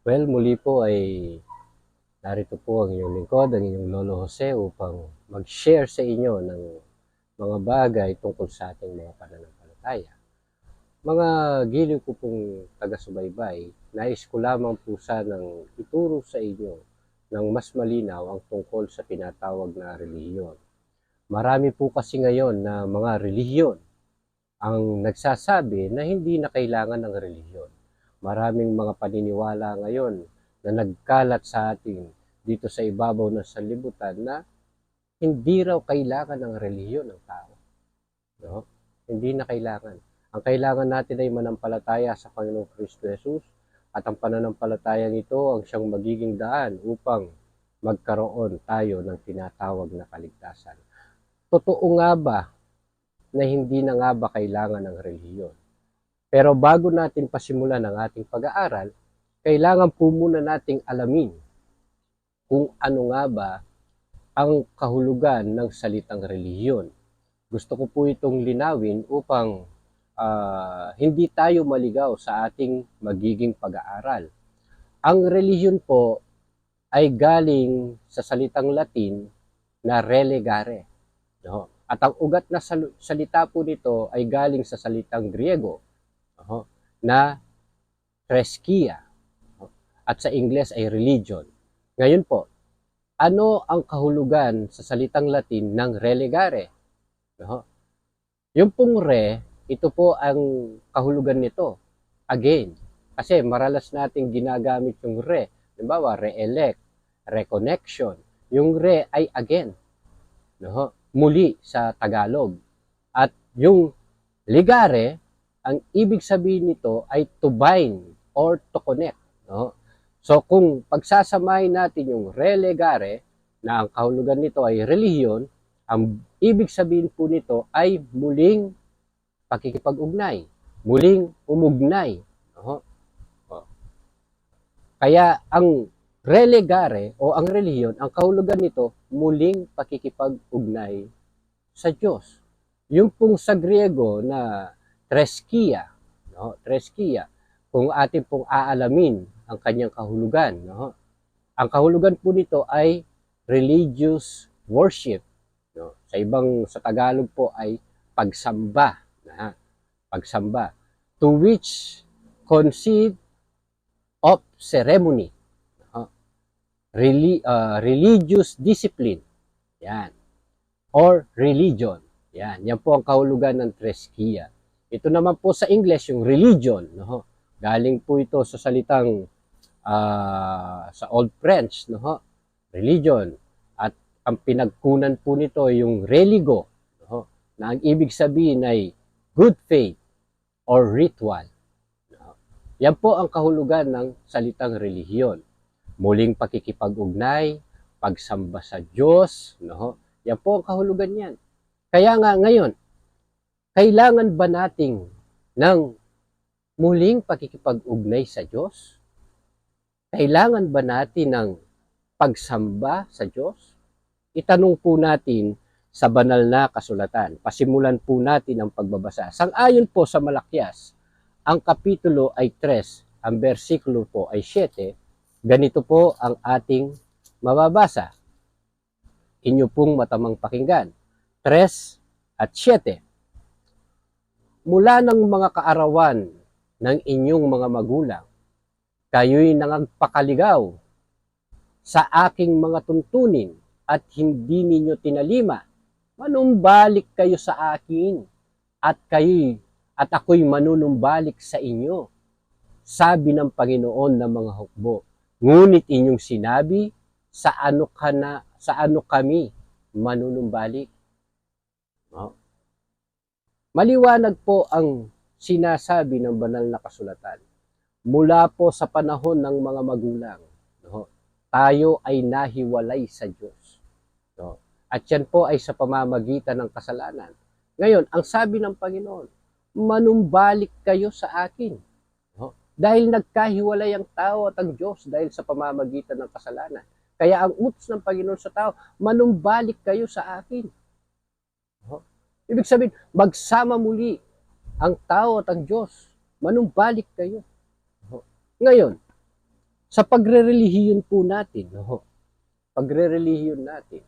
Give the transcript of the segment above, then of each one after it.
Well, muli po ay narito po ang inyong lingkod, ang inyong Lolo Jose upang mag-share sa inyo ng mga bagay tungkol sa ating mga pananampalataya. Mga giliw ko pong taga-subaybay, nais ko lamang po sanang ituro sa inyo ng mas malinaw ang tungkol sa tinatawag na relihiyon. Marami po kasi ngayon na mga relihiyon ang nagsasabi na hindi na kailangan ng relihiyon. Maraming mga paniniwala ngayon na nagkalat sa atin dito sa ibabaw ng sanlibutan na hindi raw kailangan ng relihiyon ng tao. No? Hindi na kailangan. Ang kailangan natin ay manampalataya sa Panginoong Kristo Jesus at ang pananampalatayang ito ang siyang magiging daan upang magkaroon tayo ng tinatawag na kaligtasan. Totoo nga ba na hindi na nga ba kailangan ng relihiyon? Pero bago natin pasimulan ang ating pag-aaral, kailangan po muna nating alamin kung ano nga ba ang kahulugan ng salitang relihiyon. Gusto ko po itong linawin upang hindi tayo maligaw sa ating magiging pag-aaral. Ang relihiyon po ay galing sa salitang Latin na religare. No? At ang ugat na salita po nito ay galing sa salitang Griego na threskia. At sa Ingles ay religion. Ngayon po, ano ang kahulugan sa salitang Latin ng religare? No? Yung pong ito po ang kahulugan nito. Again, kasi maralas nating ginagamit yung Halimbawa, re-elect, reconnection. Yung ay again. No? Muli sa Tagalog. At yung ligare, ang ibig sabihin nito ay to bind or to connect. No? So kung pagsasamahin natin yung relegare, na ang kahulugan nito ay relihiyon, ang ibig sabihin po nito ay muling pakikipag-ugnay, muling umugnay. Kaya ang relegare o ang relihiyon, ang kahulugan nito, muling pakikipag-ugnay sa Diyos. Yung pong sa Griego na treskia, treskia, kung atin pong aalamin ang kanyang kahulugan, ang kahulugan po nito ay religious worship. Sa Tagalog po ay pagsamba, pagsamba, to which consist of ceremony, religious discipline, yan, or religion. Yan po ang kahulugan ng treskia. Ito naman po sa English, yung religion, galing po ito sa salitang sa Old French, religion. At ang pinagkunan po nito ay yung religo, na ang ibig sabihin ay good faith or ritual. Yan po ang kahulugan ng salitang relihiyon. Muling pakikipag-ugnay, pagsamba sa Diyos, yan po ang kahulugan yan. Kaya nga ngayon, kailangan ba nating ng muling pakikipag-ugnay sa Diyos? Kailangan ba natin ng pagsamba sa Diyos? Itanong po natin sa banal na kasulatan. Pasimulan po natin ang pagbabasa. Sang-ayon po sa Malakyas, ang kapitulo ay 3, ang bersikulo po ay 7. Ganito po ang ating mababasa. Inyo pong matamang pakinggan. 3 at 7. Mula ng mga kaarawan ng inyong mga magulang, kayo'y nangagpakaligaw sa aking mga tuntunin at hindi ninyo tinalima. Manumbalik kayo sa akin at ako'y manunumbalik sa inyo, sabi ng Panginoon ng mga hukbo. Ngunit inyong sinabi, sa ano kami manunumbalik? Maliwanag po ang sinasabi ng banal na kasulatan. Mula po sa panahon ng mga magulang, tayo ay nahiwalay sa Diyos. At yan po ay sa pamamagitan ng kasalanan. Ngayon, ang sabi ng Panginoon, manumbalik kayo sa akin. Dahil nagkahiwalay ang tao at ang Diyos dahil sa pamamagitan ng kasalanan. Kaya ang utos ng Panginoon sa tao, manumbalik kayo sa akin. Ibig sabihin, magsama muli ang tao at ang Diyos. Manumbalik kayo. Ngayon, Sa pagre-relihiyon po natin, no? Pagre-relihiyon natin,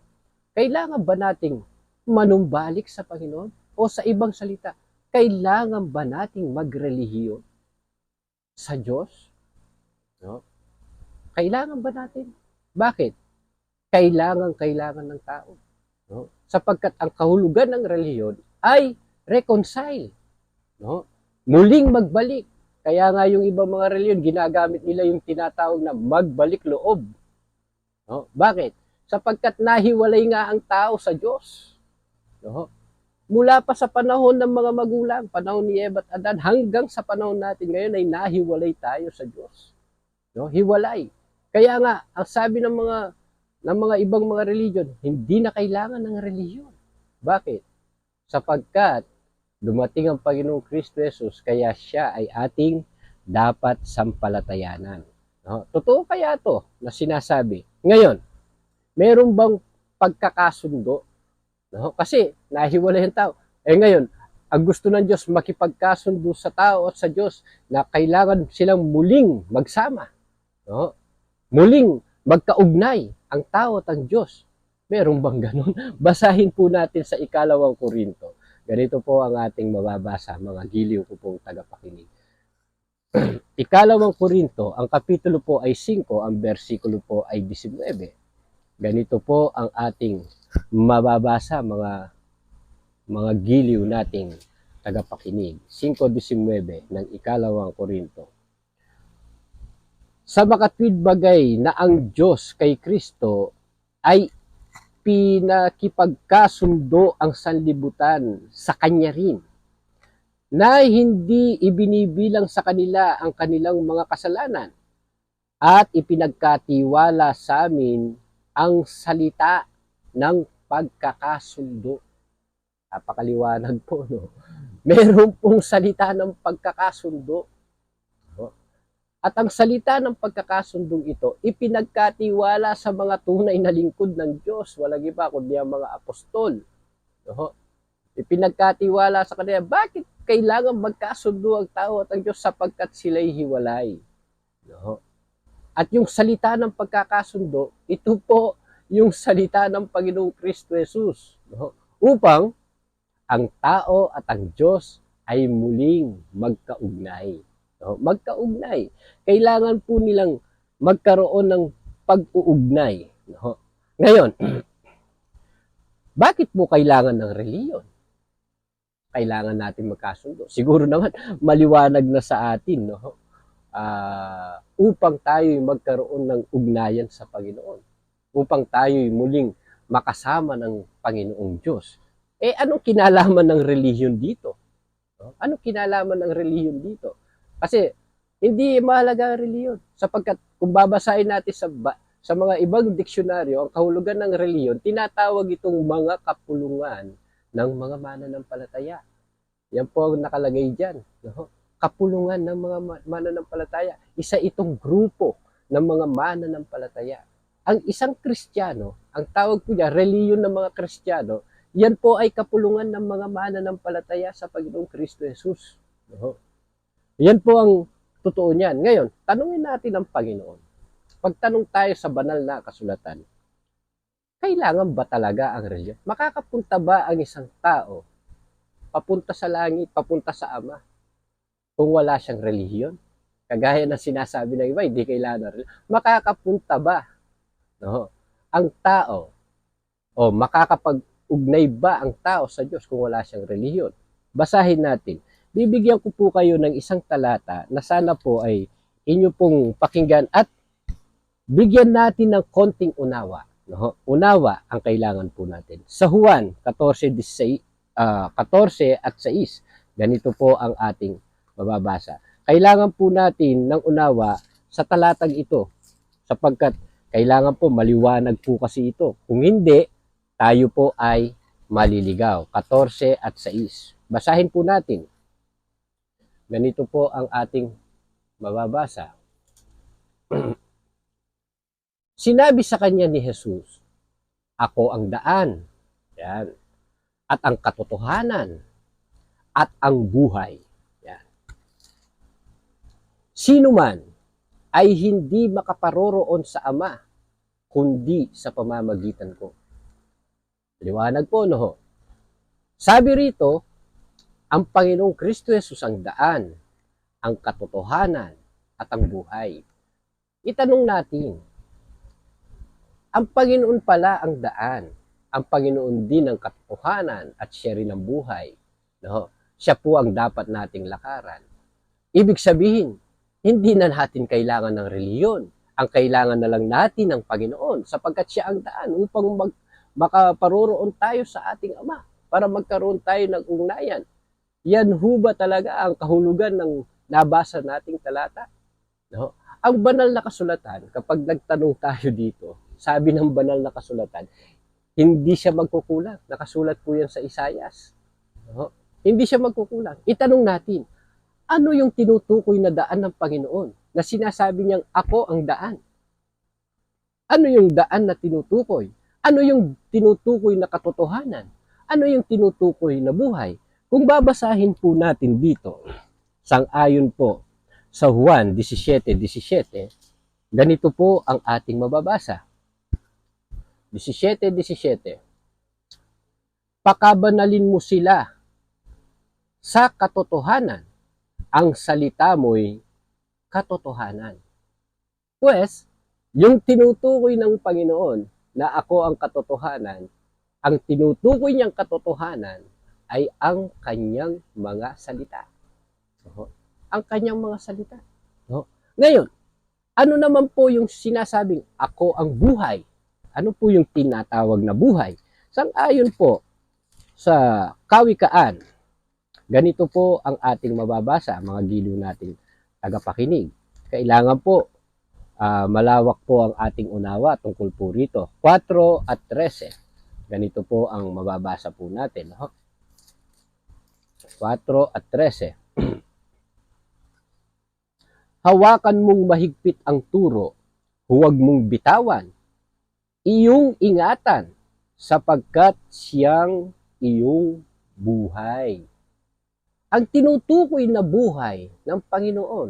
kailangan ba nating manumbalik sa Panginoon? O sa ibang salita, kailangan ba nating magrelihiyon sa Diyos? No? Kailangan ba natin? Bakit? Kailangan ng tao. No? Sapagkat ang kahulugan ng relihiyon ay reconcile. No? Muling magbalik. Kaya nga yung ibang mga reliyon, ginagamit nila yung tinatawag na magbalik loob. No? Bakit? Sapagkat nahiwalay nga ang tao sa Diyos. No? Mula pa sa panahon ng mga magulang, panahon ni Eva at Adan, hanggang sa panahon natin ngayon ay nahiwalay tayo sa Diyos. No? Hiwalay. Kaya nga, ang sabi ng mga ibang mga religion, hindi na kailangan ng relihiyon. Bakit? Sapagkat dumating ang Panginoong Kristo Jesus, kaya siya ay ating dapat sampalatayanan. No? Totoo kaya to na sinasabi? Ngayon, meron bang pagkakasundo? No? Kasi nahiwalay ang tao. Ngayon, ang gusto ng Diyos makipagkasundo sa tao at sa Diyos na kailangan silang muling magsama. No? Muling magkaugnay ang tao at ang Diyos. Merong bang ganun? Basahin po natin sa 2 Korinto. Ganito po ang ating mababasa, mga giliw ko pong tagapakinig. 2 Korinto, ang kapitulo po ay 5, ang versikulo po ay 19. Ganito po ang ating mababasa, mga giliw nating tagapakinig. 5:19 ng 2 Korinto. Sa makatwid bagay na ang Diyos kay Kristo ay pinakipagkasundo ang sanlibutan sa Kanya rin, na hindi ibinibilang sa kanila ang kanilang mga kasalanan at ipinagkatiwala sa amin ang salita ng pagkakasundo. Napakaliwanag po, no? Meron pong salita ng pagkakasundo. At ang salita ng pagkakasundong ito, ipinagkatiwala sa mga tunay na lingkod ng Diyos. Walang iba kundi ang mga apostol. No? Ipinagkatiwala sa kanila. Bakit kailangan magkasundo ang tao at ang Diyos? Sapagkat sila'y hiwalay. No? At yung salita ng pagkakasundo, ito po yung salita ng Panginoong Kristo Jesus. No? Upang ang tao at ang Diyos ay muling magkaugnay. No? Magkaugnay. Kailangan po nilang magkaroon ng pag-uugnay. No? Ngayon, bakit po kailangan ng reliyon? Kailangan natin magkasundo. Siguro naman, maliwanag na sa atin, no? Upang tayo magkaroon ng ugnayan sa Panginoon. Upang tayo muling makasama ng Panginoong Diyos. Anong kinalaman ng reliyon dito? No? Anong kinalaman ng reliyon dito? Kasi hindi mahalaga ang reliyon. Sapagkat kung babasahin natin sa mga ibang diksyonaryo, ang kahulugan ng reliyon, tinatawag itong mga kapulungan ng mga mananampalataya. Yan po ang nakalagay dyan. No? Kapulungan ng mga mananampalataya. Isa itong grupo ng mga mananampalataya. Ang isang Kristiyano, ang tawag po niya, reliyon ng mga Kristiyano, yan po ay kapulungan ng mga mananampalataya sa Panginoong Kristo Jesus. No? Yan po ang totoo niyan. Ngayon, tanungin natin ang Panginoon. Pagtanong tayo sa banal na kasulatan, kailangan ba talaga ang reliyon? Makakapunta ba ang isang tao papunta sa langit, papunta sa Ama, kung wala siyang relihiyon? Kagaya ng sinasabi ng iba, hindi kailangan ng relihiyon. Makakapunta ba, no, ang tao, o makakapag-ugnay ba ang tao sa Diyos kung wala siyang relihiyon? Basahin natin. Bibigyan ko po kayo ng isang talata na sana po ay inyo pong pakinggan at bigyan natin ng konting unawa. No? Unawa ang kailangan po natin. Sa Juan 14 at 6, ganito po ang ating mababasa. Kailangan po natin ng unawa sa talatang ito sapagkat kailangan po maliwanag po kasi ito. Kung hindi, tayo po ay maliligaw. 14 at 6. Basahin po natin. Ganito po ang ating mababasa. Sinabi sa kanya ni Jesus, ako ang daan, yan, at ang katotohanan, at ang buhay. Yan. Sino man ay hindi makaparoroon sa Ama, kundi sa pamamagitan ko. Liwanag po, no? Sabi rito, ang Panginoong Kristo Jesus ang daan, ang katotohanan, at ang buhay. Itanong natin, ang Panginoon pala ang daan, ang Panginoon din ang katotohanan, at siya rin ang buhay. No? Siya po ang dapat nating lakaran. Ibig sabihin, hindi na natin kailangan ng reliyon. Ang kailangan na lang natin ng Panginoon sapagkat siya ang daan upang makaparoroon tayo sa ating Ama para magkaroon tayo ng ugnayan. Yan ho ba talaga ang kahulugan ng nabasa nating talata? No? Ang banal na kasulatan, kapag nagtanong tayo dito, sabi ng banal na kasulatan, hindi siya magkukulang. Nakasulat po yan sa Isayas. No? Hindi siya magkukulang. Itanong natin, ano yung tinutukoy na daan ng Panginoon na sinasabi niyang ako ang daan? Ano yung daan na tinutukoy? Ano yung tinutukoy na katotohanan? Ano yung tinutukoy na buhay? Kung babasahin po natin dito, sang-ayon po sa Juan 17:17, ganito po ang ating mababasa. 17:17, pakabanalin mo sila sa katotohanan, ang salita mo'y katotohanan. Pues, yung tinutukoy ng Panginoon na ako ang katotohanan, ang tinutukoy niyang katotohanan ay ang kanyang mga salita. Ang kanyang mga salita. Ngayon, ano naman po yung sinasabing ako ang buhay? Ano po yung tinatawag na buhay? Sang-ayon po sa Kawikaan, ganito po ang ating mababasa, mga giliw nating tagapakinig. Kailangan po malawak po ang ating unawa tungkol po rito. 4 at 13. Ganito po ang mababasa po natin. 4 at 13. Hawakan mong mahigpit ang turo, huwag mong bitawan. Iyong ingatan, sapagkat siyang iyong buhay. Ang tinutukoy na buhay ng Panginoon,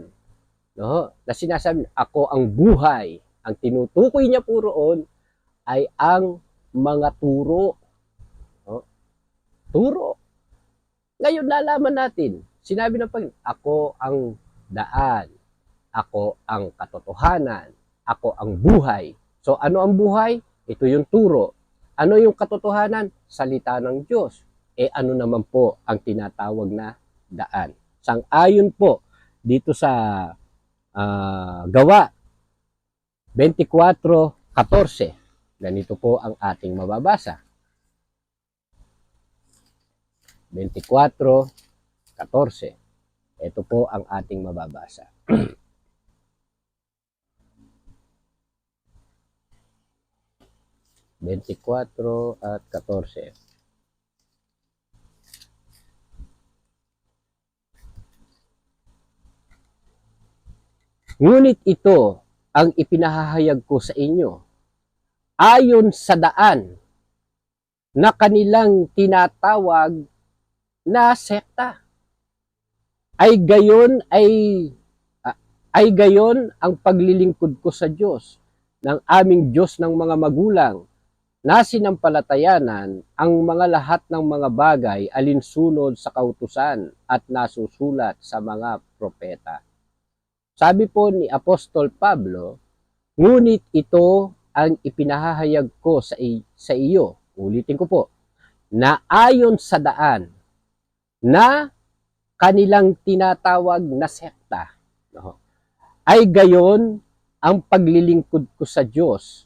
no, na sinasabi, ako ang buhay, ang tinutukoy niya po roon ay ang mga turo. No? Turo. Ngayon, nalaman natin, sinabi ng Panginoon, ako ang daan, ako ang katotohanan, ako ang buhay. So, ano ang buhay? Ito yung turo. Ano yung katotohanan? Salita ng Diyos. Ano naman po ang tinatawag na daan? Sang-ayon po dito sa Gawa 24:14. Ganito po ang ating mababasa. 24:14. Ito po ang ating mababasa. Bentikwatro at 14. Ngunit ito ang ipinahahayag ko sa inyo, ayon sa daan na kanilang tinatawag na sekta. Ay gayon ang paglilingkod ko sa Diyos, ng aming Diyos ng mga magulang, na sinampalatayanan ang mga lahat ng mga bagay alinsunod sa kautusan at nasusulat sa mga propeta. Sabi po ni Apostol Pablo, ngunit ito ang ipinahahayag ko sa iyo, ulitin ko po, na ayon sa daan na kanilang tinatawag na sekta, ay gayon ang paglilingkod ko sa Diyos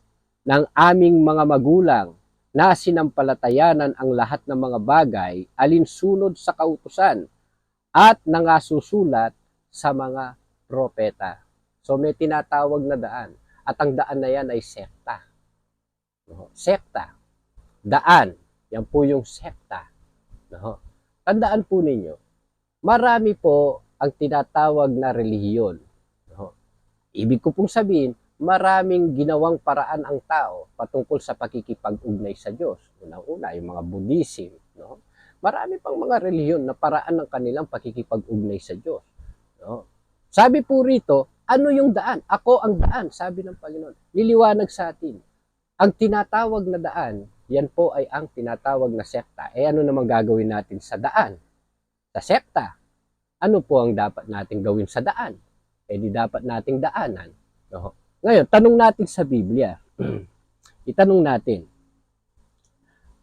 ng aming mga magulang na sinampalatayanan ang lahat ng mga bagay alinsunod sa kautusan at nangasusulat sa mga propeta. So may tinatawag na daan at ang daan na yan ay sekta. Sekta. Daan. Yan po yung sekta. Tandaan po ninyo, marami po ang tinatawag na relihiyon. Ibig ko pong sabihin, maraming ginawang paraan ang tao patungkol sa pakikipag-ugnay sa Diyos. Unang-una, yung mga Buddhism. No? Marami pang mga relihiyon na paraan ng kanilang pakikipag-ugnay sa Diyos. No? Sabi po rito, Ano yung daan? Ako ang daan, sabi ng Panginoon. Niliwanag sa atin. Ang tinatawag na daan, yan po ay ang tinatawag na sekta. Ano naman gagawin natin sa daan? Sa sekta. Ano po ang dapat natin gawin sa daan? Di dapat nating daanan. No? Ngayon, tanong natin sa Biblia. Itanong natin,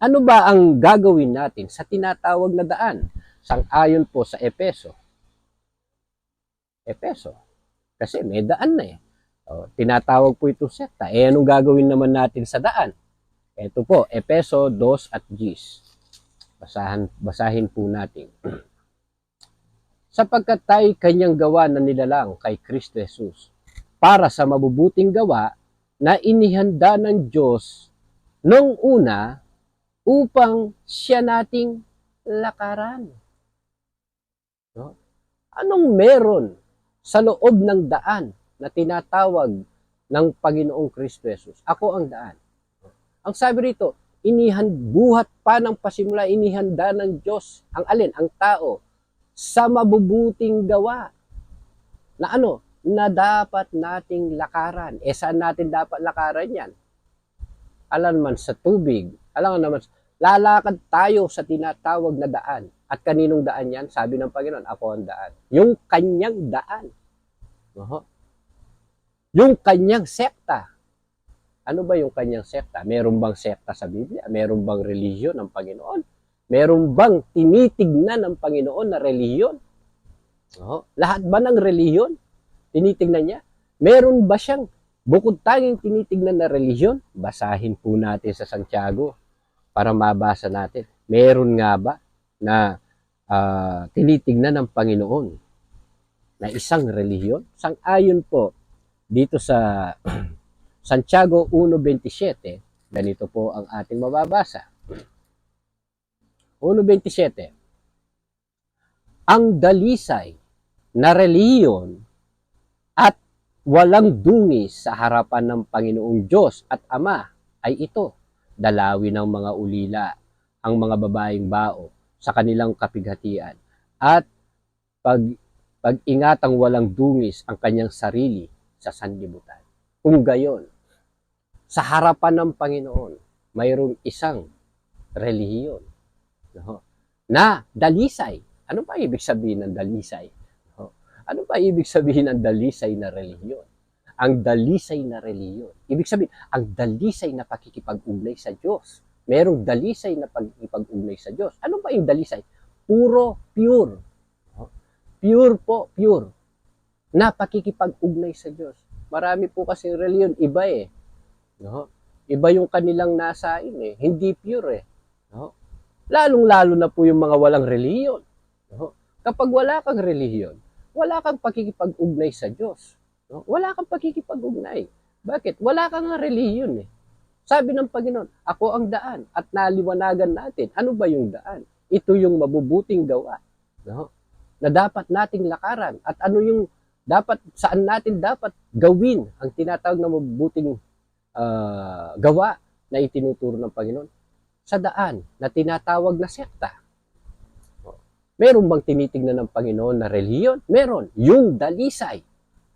ano ba ang gagawin natin sa tinatawag na daan? Sang-ayon po sa Efeso. Kasi may daan na eh. Tinatawag po itong sekta. Anong gagawin naman natin sa daan? Ito po, Efeso 2 at 10. Basahin po natin. Sapagkat tayo kanyang gawa na nilalang kay Kristo Jesus para sa mabubuting gawa na inihanda ng Diyos noong una upang siya nating lakaran. No? Anong meron sa loob ng daan na tinatawag ng Panginoong Kristo Jesus? Ako ang daan. Ang sabi rito, buhat pa ng pasimula, inihanda ng Diyos. Ang alin? Ang tao. Sa mabubuting gawa. Na ano? Na dapat nating lakaran. Saan natin dapat lakaran yan? Alam naman sa tubig. Alam naman, lalakad tayo sa tinatawag na daan. At kaninong daan yan? Sabi ng Panginoon, ako ang daan. Yung kanyang daan. Yung kanyang sekta. Ano ba yung kanyang sekta? Meron bang sekta sa Biblia? Meron bang relihiyon ng Panginoon? Meron bang tinitignan ng Panginoon na relihiyon? Lahat ba ng relihiyon tinitignan niya? Meron ba siyang bukod tanging tinitignan na relihiyon? Basahin po natin sa Santiago para mabasa natin. Meron nga ba na tinitignan ng Panginoon na isang relihiyon? Sang-ayon po dito sa Santiago 1:27, ganito po ang ating mababasa. 1:27. Ang dalisay na relihiyon at walang dungis sa harapan ng Panginoong Diyos at Ama ay ito, dalawin ng mga ulila ang mga babaeng bao sa kanilang kapighatian at pag-ingatang walang dungis ang kanyang sarili sa sanlibutan. Kung gayon, sa harapan ng Panginoon, mayroong isang relihiyon na dalisay. Ano pa ibig sabihin ng dalisay? Ano pa ibig sabihin ng dalisay na relihiyon? Ang dalisay na relihiyon. Ibig sabihin, ang dalisay na pakikipag-ugnay sa Diyos. Merong dalisay na pakikipag-ugnay sa Diyos. Ano ba yung dalisay? Pure. Pure po, pure. Na pakikipag-ugnay sa Diyos. Marami po kasi relihiyon, iba eh. Iba yung kanilang nasain eh. Hindi pure eh. Lalong-lalo na po yung mga walang relihiyon. Kapag wala kang relihiyon, wala kang pakikipag-ugnay sa Diyos. Wala kang pakikipag-ugnay. Bakit? Wala kang relihiyon eh. Sabi ng Panginoon, ako ang daan at naliwanagan natin. Ano ba yung daan? Ito yung mabubuting gawa. Na dapat nating lakaran. At ano yung saan natin dapat gawin ang tinatawag na mabubuting gawa na itinuturo ng Panginoon? Sa daan na tinatawag na sekta. Meron bang tinitignan ng Panginoon na relihiyon? Meron. Yung dalisay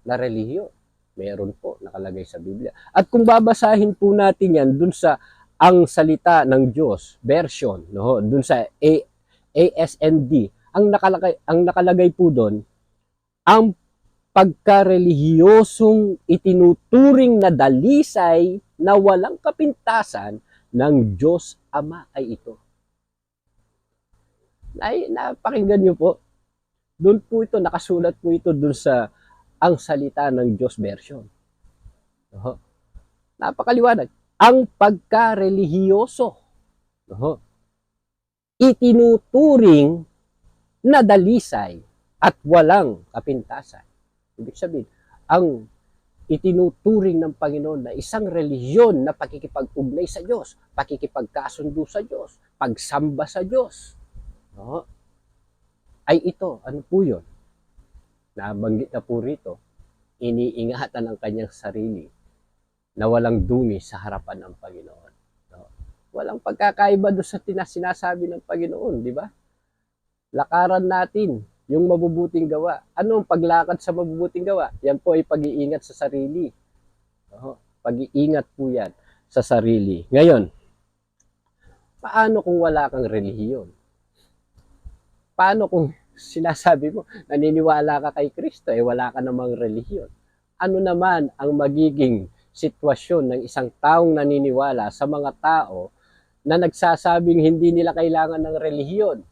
na relihiyon. Meron po, nakalagay sa Biblia. At kung babasahin po natin yan dun sa ang salita ng Diyos version, dun sa ASND, ang nakalagay po doon, ang pagkarelihiyosong itinuturing na dalisay na walang kapintasan ng Diyos Ama ay ito. Napakinggan niyo po. Doon po ito, nakasulat po ito doon sa ang salita ng Diyos version. Napakaliwanag. Ang pagkarelihiyoso. Itinuturing na dalisay at walang kapintasan. Ibig sabihin, ang itinuturing ng Panginoon na isang relihiyon na pakikipag-ugnay sa Diyos, pakikipagkasundo sa Diyos, pagsamba sa Diyos, ay ito. Ano po yun? Nabanggit na po rito, iniingatan ang kanyang sarili na walang dumi sa harapan ng Panginoon. Walang pagkakaiba doon sa sinasabi ng Panginoon, di ba? Lakaran natin yung mabubuting gawa. Ano ang paglakad sa mabubuting gawa? Yan po ay pag-iingat sa sarili. Pag-iingat po yan sa sarili. Ngayon, paano kung wala kang relihiyon? Paano kung sinasabi mo, naniniwala ka kay Kristo, wala ka namang relihiyon? Ano naman ang magiging sitwasyon ng isang taong naniniwala sa mga tao na nagsasabing hindi nila kailangan ng relihiyon?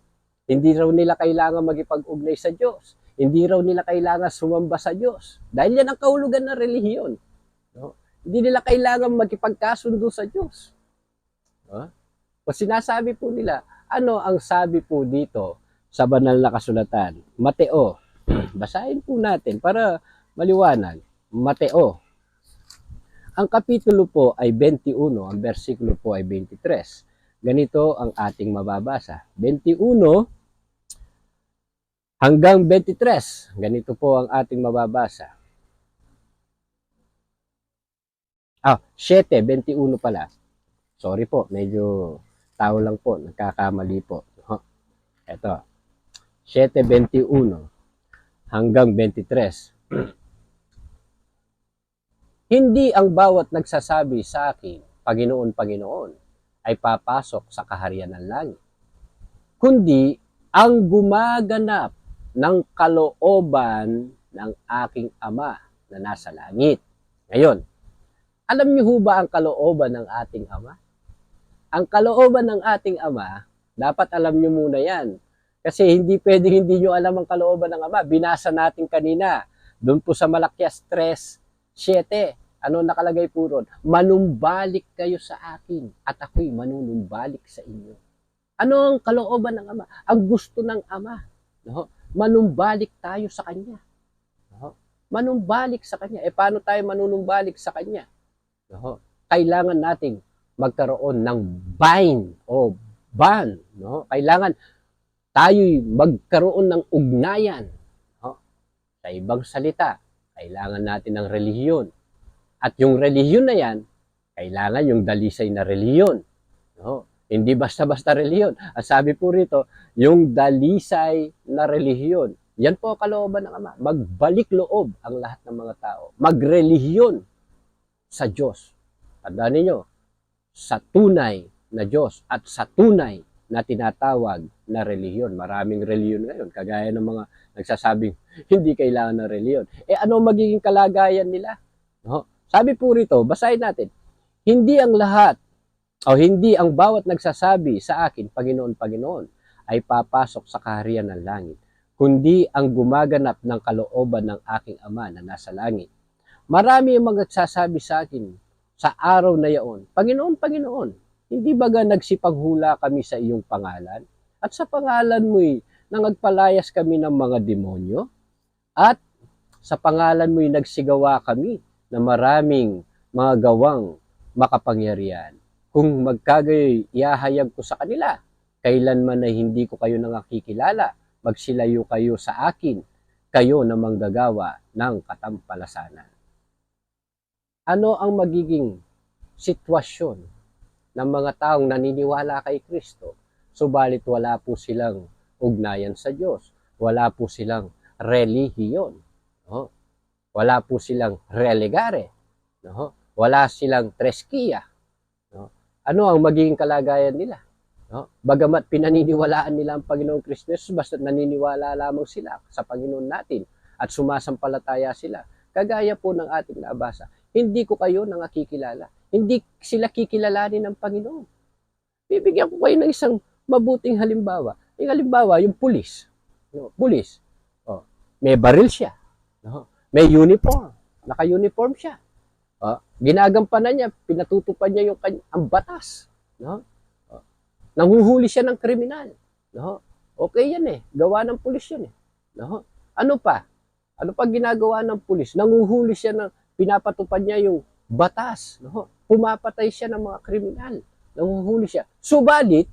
Hindi raw nila kailangan magipag-ugnay sa Diyos. Hindi raw nila kailangan sumamba sa Diyos. Dahil yan ang kahulugan ng relihiyon. No? Hindi nila kailangan magipagkasundo sa Diyos. No? O sinasabi po nila, ano ang sabi po dito sa banal na kasulatan? Mateo. Basahin po natin para maliwanag. Mateo. Ang kapitulo po ay 21, ang versikulo po ay 23. Ganito ang ating mababasa. 21 hanggang 23. Ganito po ang ating mababasa. 7:21 pala. Sorry po, medyo tao lang po, nagkakamali po. Ito. 7:21 hanggang 23. Hindi ang bawat nagsasabi sa akin, Panginoon, Panginoon, ay papasok sa kaharian ng langit, kundi ang gumaganap ng kalooban ng aking Ama na nasa langit. Ngayon, alam niyo ho ba ang kalooban ng ating Ama? Ang kalooban ng ating Ama, dapat alam niyo muna yan. Kasi hindi pwedeng hindi niyo alam ang kalooban ng Ama. Binasa natin kanina, doon po sa Malakias 3:7. Ano nakalagay po ron? Manumbalik kayo sa akin at ako'y manunumbalik sa inyo. Ano ang kalooban ng Ama? Ang gusto ng Ama. No? Manumbalik tayo sa Kanya. No? Manumbalik sa Kanya. Paano tayo manunumbalik sa Kanya? No? Kailangan nating magkaroon ng bind o bond. No? Kailangan tayo'y magkaroon ng ugnayan. No? Sa ibang salita, kailangan natin ng relihiyon. At yung relihiyon na yan, kailangan yung dalisay na relihiyon. No? Hindi basta-basta relihiyon. Ang sabi po rito, yung dalisay na relihiyon. Yan po ang kalooban ng Ama. Magbalik loob ang lahat ng mga tao. Magrelihiyon sa Diyos. Tandaan ninyo, sa tunay na Diyos at sa tunay na tinatawag na relihiyon. Maraming relihiyon ngayon, kagaya ng mga nagsasabing hindi kailangan ng relihiyon. Ano magiging kalagayan nila? No? Sabi po rito, basahin natin, hindi ang lahat o hindi ang bawat nagsasabi sa akin, Panginoon, Panginoon, ay papasok sa kaharian ng langit, kundi ang gumaganap ng kalooban ng aking Ama na nasa langit. Marami ang magsasabi sa akin sa araw na yaon, Panginoon, Panginoon, hindi baga nagsipaghula kami sa iyong pangalan? At sa pangalan mo'y nangagpalayas kami ng mga demonyo? At sa pangalan mo'y nagsigawa kami na maraming mga gawang makapangyarihan? Kung magkagayoy, ihahayag ko sa kanila, kailanman ay hindi ko kayo nakikilala, magsilayo kayo sa akin, kayo na manggagawa ng katampalasanan. Ano ang magiging sitwasyon ng mga taong naniniwala kay Kristo, subalit wala po silang ugnayan sa Diyos, wala po silang relihiyon, no? Wala po silang religare, no? Wala silang treskiya, no? Ano ang magiging kalagayan nila? No? Bagamat pinaniniwalaan nila ang Panginoong Kristo Jesus, basta naniniwala lamang sila sa Panginoon natin at sumasampalataya sila. Kagaya po ng ating nabasa, hindi ko kayo nakikilala. Hindi sila kikilalanin ng Panginoon. Bibigyan ko kayo ng isang mabuting halimbawa. Yung halimbawa, yung pulis. No? Pulis. Oh, may baril siya. No? May uniform. Naka-uniform siya. Ginagampanan niya, pinatutupad niya ang batas. No? Nanguhuli siya ng kriminal. No? Okay yan gawa ng pulis yan No? Ano pa? Ano pa ginagawa ng pulis? Nanguhuli siya pinapatupad niya yung batas. No? Pumapatay siya ng mga kriminal. Nanguhuli siya. Subalit,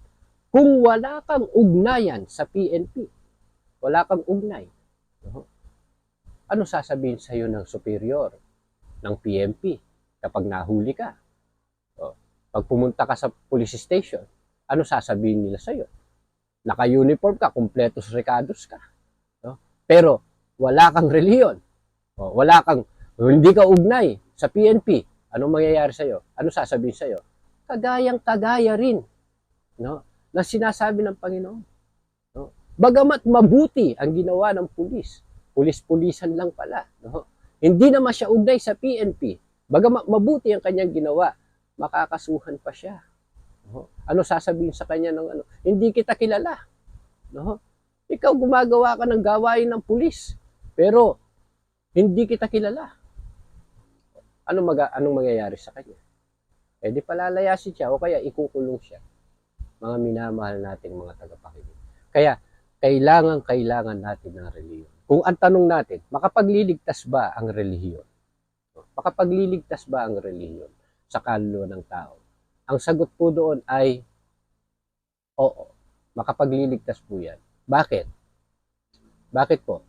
kung wala kang ugnayan sa PNP, wala kang ugnay, no? Ano sasabihin sa iyo ng superior ng PNP kapag nahuli ka? Pag pumunta ka sa police station, ano sasabihin nila sa iyo? Naka-uniform ka, kumpletos recados ka. No? pero wala kang relihiyon, hindi ka ugnay sa PNP, anong mangyayari sa'yo? Ano sasabihin sa'yo? Kagayang-kagaya rin, no? Na sinasabi ng Panginoon. No? Bagamat mabuti ang ginawa ng pulis, pulis-pulisan lang pala. No? Hindi naman siya ugnay sa PNP. Bagamat mabuti ang kanyang ginawa, makakasuhan pa siya. No? Ano sasabihin sa kanya ng ano? Hindi kita kilala. No? Ikaw gumagawa ka ng gawain ng pulis, pero hindi kita kilala. Anong mangyayari sa kanya? Eh di palalayasin siya o kaya ikukulong siya. Mga minamahal nating mga tagapakinig. Kaya kailangan natin ng relihiyon. Kung ang tanong natin, makapagliligtas ba ang relihiyon? Makapagliligtas ba ang relihiyon sa kaluluwa ng tao? Ang sagot po doon ay oo. Makapagliligtas po yan. Bakit? Bakit po?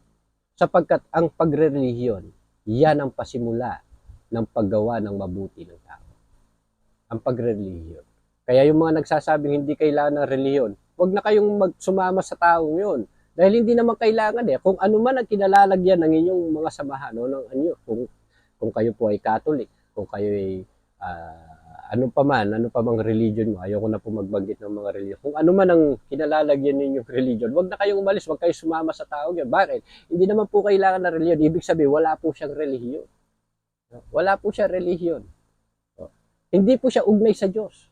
Sapagkat ang pagrelihiyon, yan ang pasimula ng paggawa ng mabuti ng tao. Ang pagrelihiyon. Kaya yung mga nagsasabing hindi kailangan ng relihiyon, huwag na kayong magsumama sa taong yun. Dahil hindi naman kailangan eh. Kung ano man ang kinalalagyan ng inyong mga samahan, o ng anyo, kung kayo po ay Catholic, kung kayo ay ano pa mang religion mo, ayoko na po magbanggit ng mga religion. Kung ano man ang kinalalagyan ninyong religion, huwag na kayong umalis, huwag kayo sumama sa taong yun. Bakit? Hindi naman po kailangan ng religion. Ibig sabihin, wala po siyang relihiyon. Wala po siya relihiyon. Hindi po siya ugnay sa Diyos.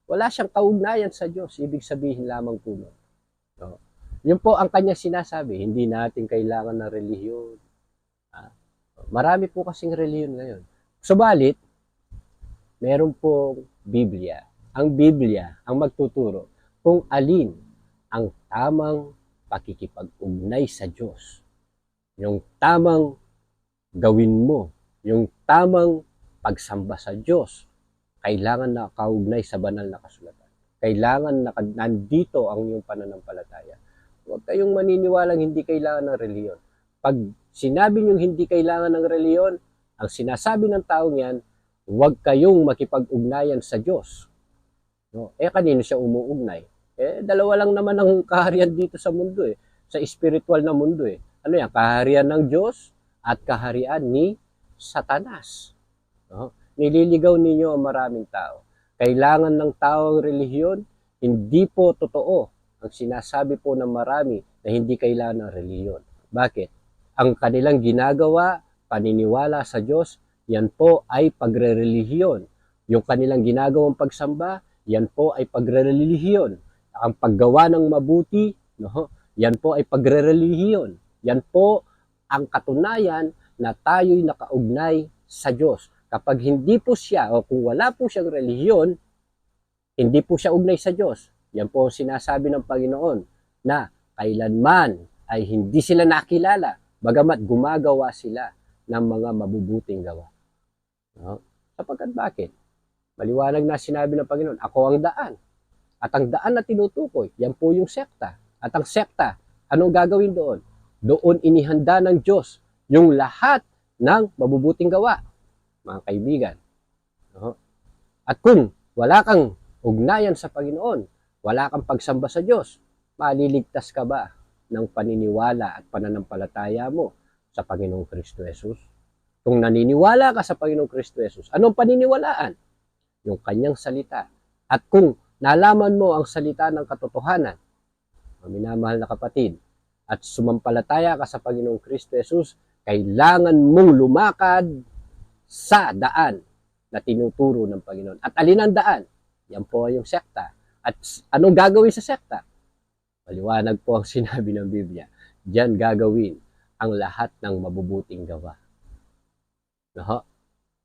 Wala siyang kaugnayan sa Diyos. Ibig sabihin lamang po nun. Yun po ang kanya sinasabi, hindi natin kailangan ng relihiyon. Marami po kasing relihiyon ngayon. Subalit, meron pong Biblia. Ang Biblia ang magtuturo kung alin ang tamang pakikipag-ugnay sa Diyos. Yung tamang gawin mo, yung tamang pagsamba sa Diyos, kailangan na kaugnay sa banal na kasulatan. Kailangan na nandito ang iyong pananampalataya. Huwag kayong maniniwalang hindi kailangan ng reliyon. Pag sinabi niyong hindi kailangan ng reliyon, ang sinasabi ng taong yan, huwag kayong makipag-ugnayan sa Diyos. No? Kanino siya umuugnay? Dalawa lang naman ang kaharian dito sa mundo eh. Sa spiritual na mundo eh. Ano yan? Kaharian ng Diyos at kaharian ni Satanas. No? Nililigaw ninyo ang maraming tao. Kailangan ng tao ang relihiyon, hindi po totoo ang sinasabi po ng marami na hindi kailangan ng relihiyon. Bakit? Ang kanilang ginagawa, paniniwala sa Diyos, yan po ay pagre-relihiyon. Yung kanilang ginagawang pagsamba, yan po ay pagre-relihiyon. Ang paggawa ng mabuti, no? Yan po ay pagre-relihiyon. Yan po ang katunayan na tayo'y nakaugnay sa Diyos. Kapag hindi po siya o kung wala po siyang relihiyon, hindi po siya ugnay sa Diyos. Yan po sinasabi ng Panginoon na kailanman ay hindi sila nakilala bagamat gumagawa sila ng mga mabubuting gawa. No? Sapagkat bakit? Maliwanag na sinabi ng Panginoon, ako ang daan. At ang daan na tinutukoy, yan po yung sekta. At ang sekta, anong gagawin doon? Doon inihanda ng Diyos yung lahat ng mabubuting gawa, mga kaibigan. No? At kung wala kang ugnayan sa Panginoon, wala kang pagsamba sa Diyos, maliligtas ka ba ng paniniwala at pananampalataya mo sa Panginoong Kristo Jesus? Kung naniniwala ka sa Panginoong Kristo Jesus, anong paniniwalaan? Yung kanyang salita. At kung nalaman mo ang salita ng katotohanan, minamahal na kapatid, at sumampalataya ka sa Panginoong Kristo Jesus, kailangan mong lumakad sa daan na tinuturo ng Panginoon. At alin ang daan? Yan po yung sekta. At anong gagawin sa sekta? Maliwanag po ang sinabi ng Biblia. Diyan gagawin ang lahat ng mabubuting gawa. No?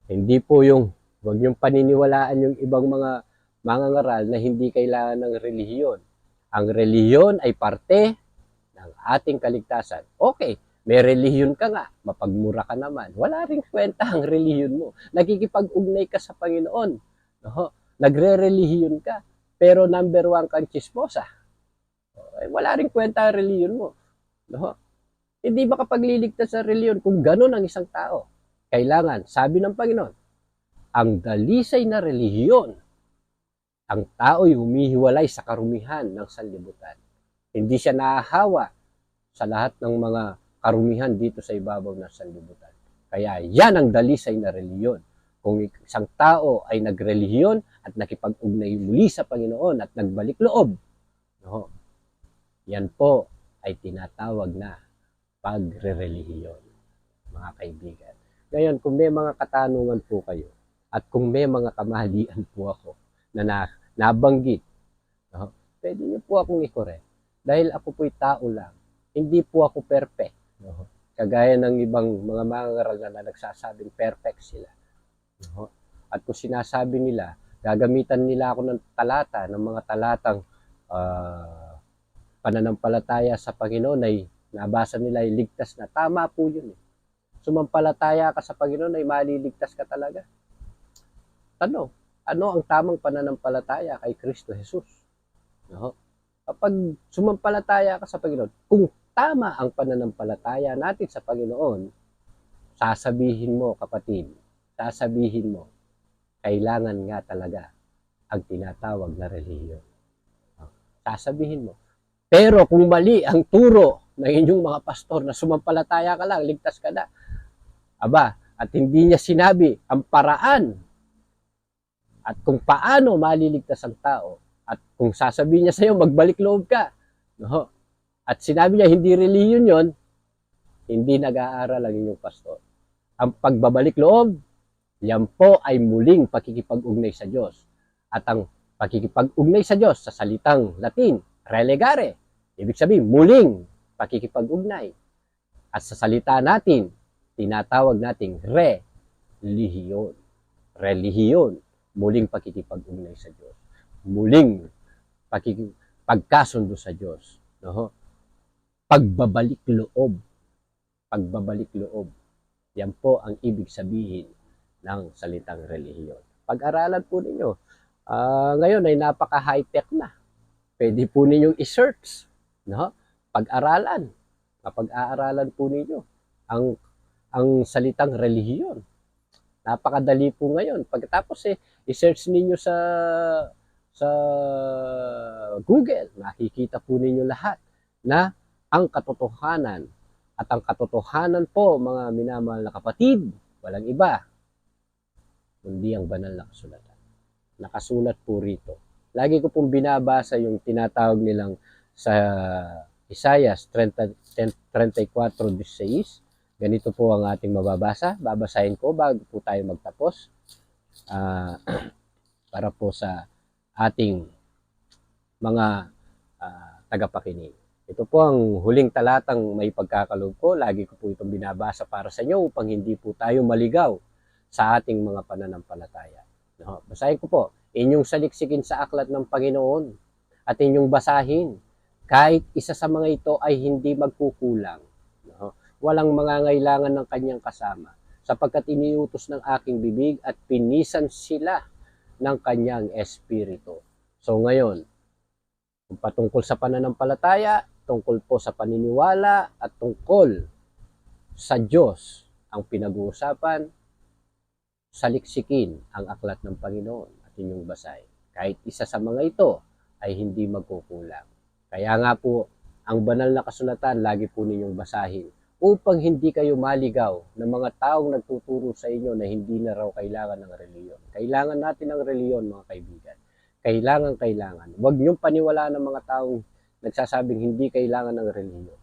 Hindi po yung, huwag niyong paniniwalaan yung ibang mga mangangaral na hindi kailangan ng relihiyon. Ang relihiyon ay parte ng ating kaligtasan. Okay, may relihiyon ka nga, mapagmura ka naman. Wala ring kwenta ang relihiyon mo. Nakikipag-ugnay ka sa Panginoon. No? Nagre-relihiyon ka, pero number 1 kang chismosa. Wala ring kwenta ang relihiyon mo. No? Hindi makapagliligtas sa relihiyon kung ganun ang isang tao. Kailangan, sabi ng Panginoon, ang dalisay na relihiyon, ang tao'y humihiwalay sa karumihan ng sanlibutan. Hindi siya nahahawa sa lahat ng mga karumihan dito sa ibabaw ng sanlibutan. Kaya yan ang dalisay na reliyon. Kung isang tao ay nagrelihiyon at nakipag-ugnay muli sa Panginoon at nagbalik loob, no, yan po ay tinatawag na pagre-relihiyon, mga kaibigan. Ngayon, kung may mga katanungan po kayo at kung may mga kamalian po ako na nabanggit, no, pwede niyo po akong i-correct. Dahil ako po'y tao lang. Hindi po ako perfect. No? Kagaya ng ibang mga mangaral na nagsasabing perfect sila. No? At kung sinasabi nila, gagamitan nila ako ng talata, ng mga talatang pananampalataya sa Panginoon ay nabasa nila ay ligtas na. Tama po yun. Sumampalataya ka sa Panginoon ay maliligtas ka talaga. Ano ang tamang pananampalataya kay Kristo Jesus? No? Kapag sumampalataya ka sa Panginoon, kung tama ang pananampalataya natin sa Panginoon, sasabihin mo, kapatid, sasabihin mo, kailangan nga talaga ang tinatawag na relihiyon. Sasabihin mo. Pero kung mali ang turo ng inyong mga pastor na sumampalataya ka lang, ligtas ka na, at hindi niya sinabi ang paraan at kung paano maliligtas ang tao, at kung sasabihin niya sa iyo, magbalik loob ka, no? At sinabi niya, hindi relihiyon yon, hindi nag-aaral ang inyong pastor. Ang pagbabalik loob, yan po ay muling pakikipag-ugnay sa Diyos. At ang pakikipag-ugnay sa Diyos sa salitang Latin, relegare, ibig sabihin, muling pakikipag-ugnay. At sa salita natin, tinatawag nating relihiyon. Relihiyon, muling pakikipag-ugnay sa Diyos. Muling pagkasundo sa Diyos. No? Pagbabalik loob. Pagbabalik loob. Yan po ang ibig sabihin ng salitang relihiyon. Pag-aralan po ninyo. Ngayon ay napaka-high-tech na. Pwede po ninyong i-search. No? Pag-aralan. Kapag-aaralan po ninyo ang salitang relihiyon. Napakadali po ngayon. Pagkatapos i-search ninyo sa Google, makikita po ninyo lahat na ang katotohanan. At ang katotohanan po, mga minamahal na kapatid, walang iba, kundi ang banal na kasulatan. Nakasulat po rito. Lagi ko pong binabasa yung tinatawag nilang sa Isaiah 34:16. Ganito po ang ating mababasa. Babasahin ko bago po tayo magtapos. Para po sa ating mga tagapakinig. Ito po ang huling talatang may pagkakaloob ko. Lagi ko po itong binabasa para sa inyo upang hindi po tayo maligaw sa ating mga pananampalataya. No? Basahin ko po. Inyong saliksikin sa aklat ng Panginoon at inyong basahin. Kahit isa sa mga ito ay hindi magkukulang. No? Walang mangangailangan ng kanyang kasama sapagkat iniutos ng aking bibig at pinisan sila ng kanyang espiritu. So ngayon, kung patungkol sa pananampalataya, tungkol po sa paniniwala at tungkol sa Diyos ang pinag-uusapan, saliksikin ang aklat ng Panginoon at inyong basahin. Kahit isa sa mga ito ay hindi magkukulang. Kaya nga po, ang banal na kasulatan lagi po ninyong basahin upang hindi kayo maligaw ng mga taong nagtuturo sa inyo na hindi na raw kailangan ng reliyon. Kailangan natin ng reliyon, mga kaibigan. Kailangan. Huwag niyong paniwalaan ng mga taong nagsasabing hindi kailangan ng reliyon.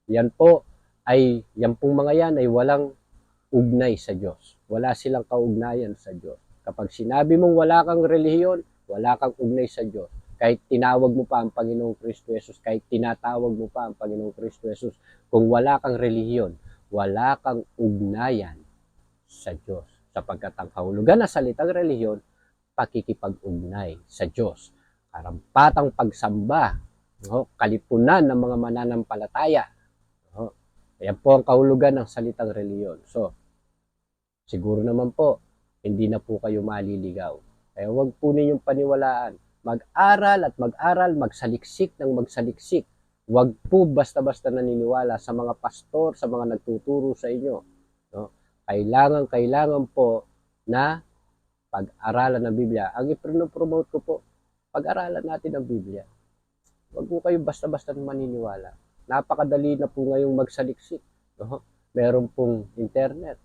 Yan pong mga yan ay walang ugnay sa Diyos. Wala silang kaugnayan sa Diyos. Kapag sinabi mong wala kang relihiyon, wala kang ugnay sa Diyos. Kahit tinawag mo pa ang Panginoong Kristo Jesus, kahit tinatawag mo pa ang Panginoong Kristo Jesus, kung wala kang relihiyon, wala kang ugnayan sa Diyos. Sapagkat ang kahulugan na salitang relihiyon, pakikipag-ugnay sa Diyos. Karampatang pagsamba, no? Kalipunan ng mga mananampalataya. No? Ayan po ang kahulugan ng salitang relihiyon. So, siguro naman po, hindi na po kayo maliligaw. Kaya huwag po ninyong paniwalaan. Mag-aral at mag-aral, magsaliksik ng magsaliksik. Huwag po basta-basta naniniwala sa mga pastor, sa mga nagtuturo sa inyo. No? Kailangan po na pag-aralan ng Biblia. Ang ipinopromote ko po, pag-aralan natin ang Biblia. Huwag po kayo basta-basta maniniwala. Napakadali na po ngayong magsaliksik. no? Meron pong internet.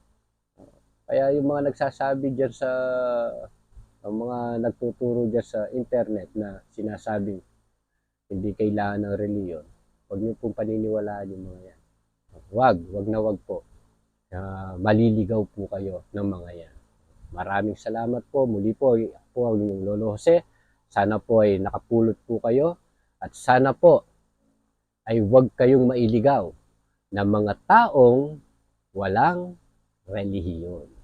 Kaya yung mga nagsasabi diyan sa ang mga nagtuturo diyan sa internet na sinasabing hindi kailangan ng reliyon, huwag niyo pong paniniwalaan yung mga yan. Wag na wag po. Maliligaw po kayo ng mga yan. Maraming salamat po. Muli po ang inyong Lolo Jose. Sana po ay nakapulot po kayo at sana po ay wag kayong mailigaw ng mga taong walang relihiyon.